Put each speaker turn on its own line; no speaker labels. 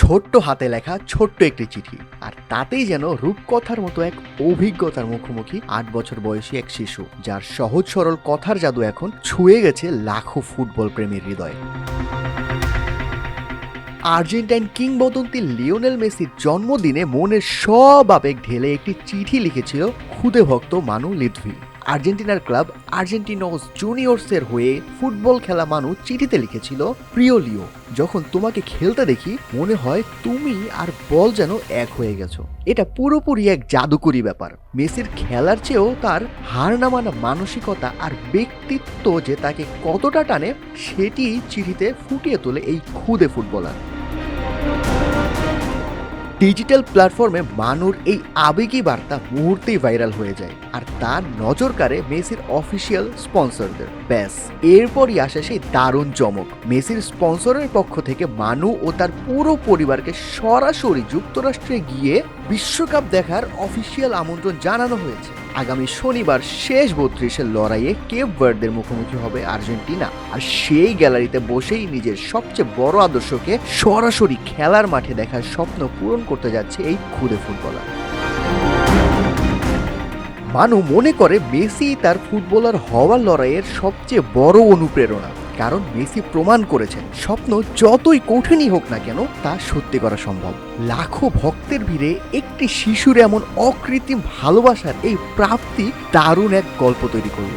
ছোট্ট হাতে লেখা ছোট্ট একটি চিঠি, আর তাতেই যেন রূপকথার মতো এক অভিজ্ঞতার মুখোমুখি ৮ বছর বয়সী এক শিশু, যার সহজ সরল কথার জাদু এখন ছুঁয়ে গেছে লাখো ফুটবল প্রেমীর হৃদয়। আর্জেন্টাইন কিংবদন্তি লিওনেল মেসির জন্মদিনে মনের সব আবেগ ঢেলে একটি চিঠি লিখেছিল খুদে ভক্ত মানু লিটভি। আর্জেন্টিনার ক্লাব আর্জেন্টিনোস জুনিয়র্সের হয়ে ফুটবল খেলা মানু চিঠিতে লিখেছিল, প্রিয় লিও, যখন তোমাকে খেলতে দেখি মনে হয় তুমি আর বল যেন এক হয়ে গেছো। এটা পুরোপুরি এক জাদুকরী ব্যাপার। মেসির খেলার চেয়েও তার হার না মানা মানসিকতা আর ব্যক্তিত্ব যে তাকে কতটা টানে সেটি চিঠিতে ফুটিয়ে তোলে এই খুদে ফুটবলার। ডিজিটাল প্ল্যাটফর্মে মানুর এই আবেগী বার্তা মুহূর্তেই ভাইরাল হয়ে যায়, আর তার নজর কাড়ে মেসির অফিসিয়াল স্পন্সরদের। ব্যাস, এরপরই আসে সেই দারুণ চমক। মেসির স্পন্সরের পক্ষ থেকে মানু ও তার পুরো পরিবারকে সরাসরি যুক্তরাষ্ট্রে গিয়ে বিশ্বকাপ দেখার অফিসিয়াল আমন্ত্রণ জানানো হয়েছে। আগামী শনিবার শেষ ৩২-এর লড়াইয়ে কেপ ভার্দের মুখোমুখি হবে আর্জেন্টিনা, আর সেই গ্যালারিতে বসেই নিজের সবচেয়ে বড় আদর্শকে সরাসরি খেলার মাঠে দেখার স্বপ্ন পূরণ করতে যাচ্ছে এই খুদে ফুটবলার। মানু মনে করে মেসি তার ফুটবলার হওয়ার লড়াইয়ের সবচেয়ে বড় অনুপ্রেরণা, কারণ মেসি প্রমাণ করেছেন স্বপ্ন যতই কঠিনই হোক না কেন তা সত্যি করা সম্ভব। লাখো ভক্তের ভিড়ে একটি শিশুর এমন অকৃত্রিম ভালোবাসার এই প্রাপ্তি দারুণ এক গল্প তৈরি করল।